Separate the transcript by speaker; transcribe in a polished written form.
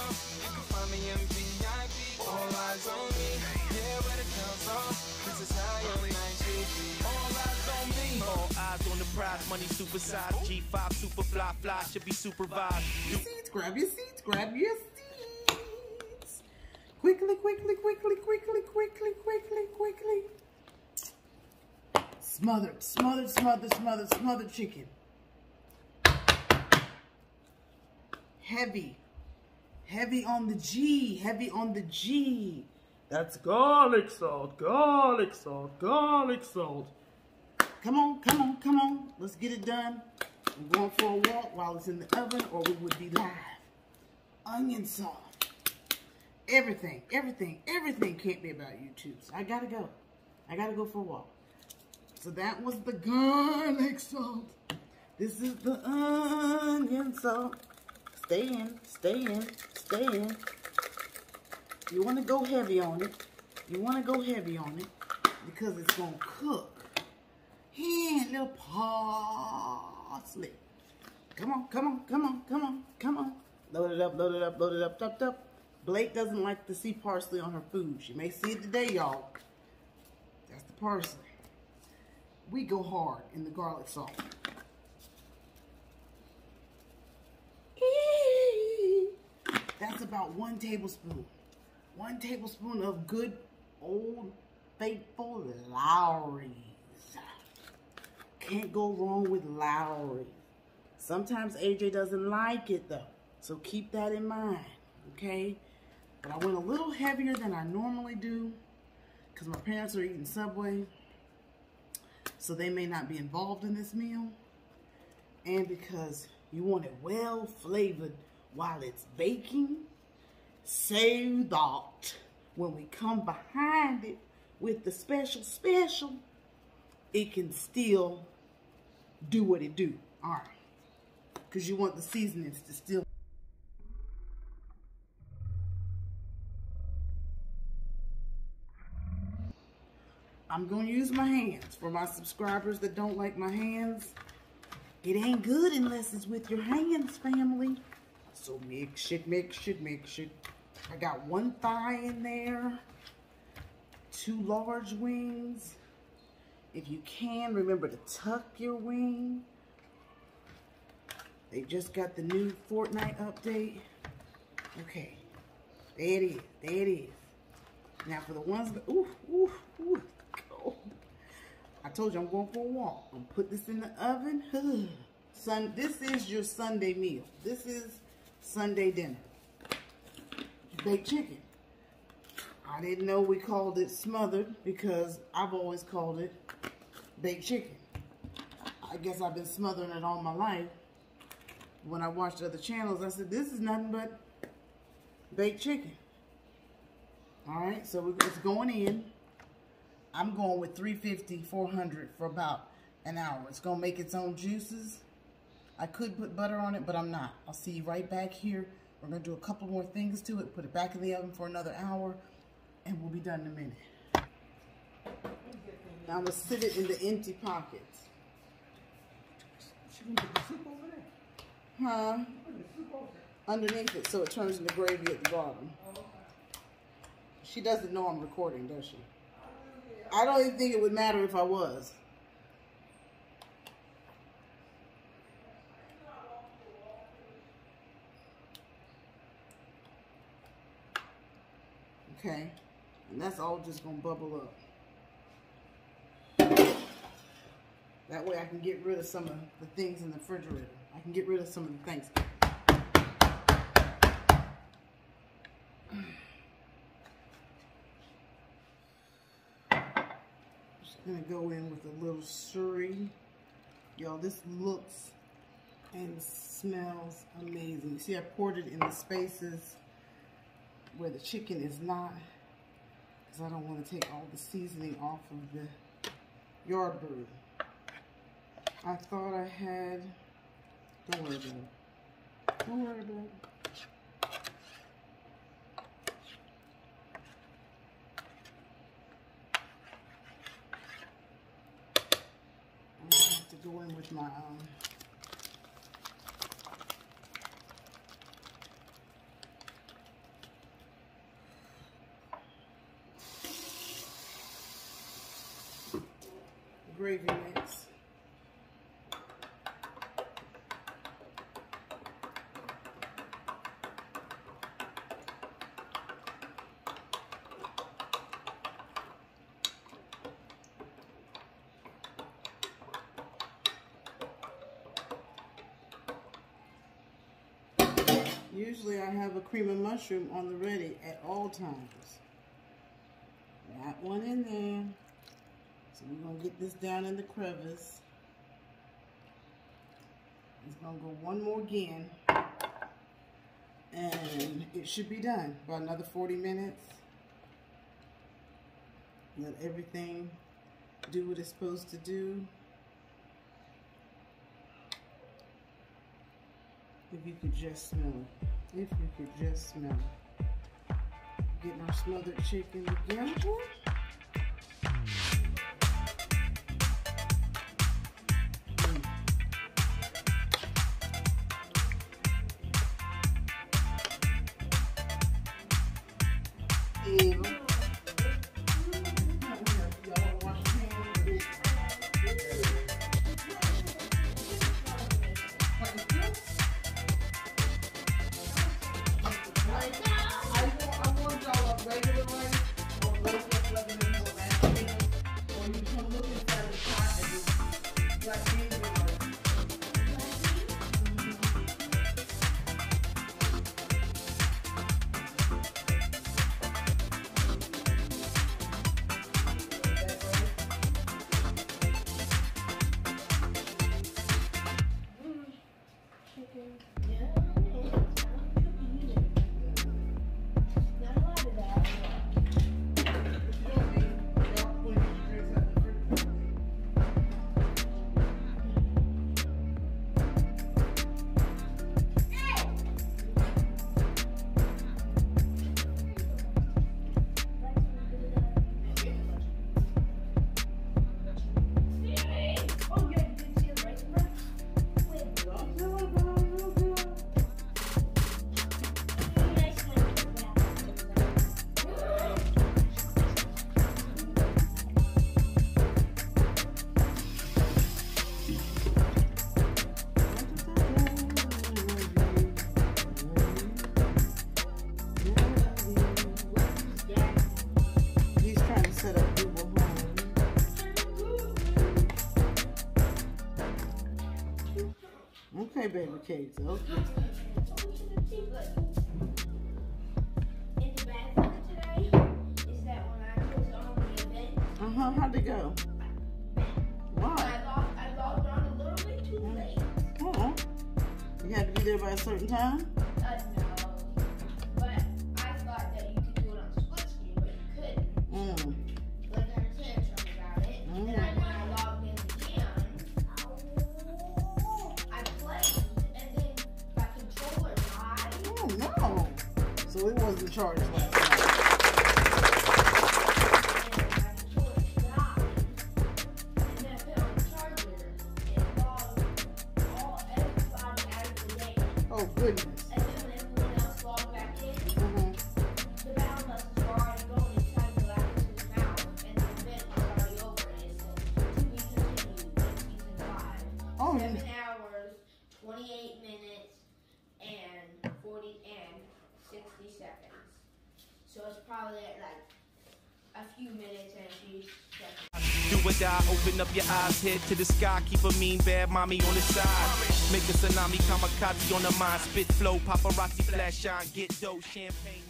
Speaker 1: sauce. You can find me in VIP, all eyes on me. Yeah, where the counts off. This is how your night should be. All eyes on me.
Speaker 2: All eyes on the prize, money supersized. G5 super fly, fly should be supervised.
Speaker 3: Seats, grab your seats, grab your seats. Quickly, quickly, quickly, quickly, quickly, quickly, quickly. Smothered, smothered, smothered, smothered, smothered chicken. Heavy. Heavy on the G. Heavy on the G. That's garlic salt, garlic salt, garlic salt. Come on, come on, come on. Let's get it done. I'm going for a walk while it's in the oven, or we would be live. Onion salt. Everything, everything, everything can't be about YouTube. So I gotta go. I gotta go for a walk. So that was the garlic salt. This is the onion salt. Stay in, stay in, stay in. You want to go heavy on it. You want to go heavy on it because it's going to cook. And little parsley. Come on, come on, come on, come on, come on. Load it up, load it up, load it up, up, up. Blake doesn't like to see parsley on her food. She may see it today, y'all. That's the parsley. We go hard in the garlic salt. That's about 1 tablespoon. 1 tablespoon of good old faithful Lowry's. Can't go wrong with Lowry. Sometimes AJ doesn't like it though. So keep that in mind, okay? But I went a little heavier than I normally do because my parents are eating Subway. So they may not be involved in this meal. And because you want it well flavored while it's baking, so that when we come behind it with the special, it can still do what it do. All right. Because you want the seasonings to still. I'm going to use my hands. For my subscribers that don't like my hands, it ain't good unless it's with your hands, family. So mix it, mix it, mix it. I got 1 thigh in there. 2 large wings. If you can, remember to tuck your wing. They just got the new Fortnite update. Okay. There it is. There it is. Now for the ones that, ooh, ooh, ooh. Oh. I told you I'm going for a walk. I'm gonna put this in the oven. This is your Sunday meal. This is Sunday dinner. Baked chicken. I didn't know we called it smothered because I've always called it baked chicken. I guess I've been smothering it all my life. When I watched other channels, I said, this is nothing but baked chicken. All right, so it's going in. I'm going with 350, 400 for about an hour. It's going to make its own juices. I could put butter on it, but I'm not. I'll see you right back here. We're going to do a couple more things to it, put it back in the oven for another hour, and we'll be done in a minute. Now I'm going to sit it in the empty pockets.
Speaker 4: She gonna put the soup over there?
Speaker 3: Huh?
Speaker 4: Put the soup over there.
Speaker 3: Underneath it, so it turns into gravy at the bottom. She doesn't know I'm recording, does she? I don't even think it would matter if I was. Okay, and that's all just gonna bubble up. That way I can get rid of some of the things in the refrigerator. I can get rid of some of the things. Just gonna go in with a little suri. Y'all, this looks and smells amazing. You see, I poured it in the spaces where the chicken is not, because I don't want to take all the seasoning off of the yardbird. I thought I had, don't worry about it. Don't worry about it. I'm going to have to go in with my gravy mix. Usually I have a cream of mushroom on the ready at all times. Got one in there. So we're going to get this down in the crevice. It's going to go one more again. And it should be done by another 40 minutes. Let everything do what it's supposed to do. If you could just smell it. If you could just smell it. Getting our smothered chicken together. Ew. Okay, baby cakes. Okay.
Speaker 5: In the bathroom today is that when I was on the event.
Speaker 3: How'd it go? Why?
Speaker 5: I logged on a little bit too late.
Speaker 3: Oh. You had to be there by a certain time?
Speaker 5: No. But I thought that you could do it on split screen, but you couldn't. Like I had a tantrum about it. And then when I logged in again, I played, and then my controller died.
Speaker 3: Oh no. So it wasn't charged last night. Oh goodness.
Speaker 5: And then when everyone else logged back in, the battle buses were already going inside the actor's mouth, and the event was already over, and it said, to be continued in season 5.
Speaker 3: Oh,
Speaker 5: 7 hours, 28 minutes, and 60 seconds. So it's probably like a few minutes and a few seconds.
Speaker 2: Do or die, open up your eyes, head to the sky, keep a mean bad mommy on the side. Make a tsunami, kamikaze on the mind, spit flow, paparazzi, flash shine, get dough, champagne.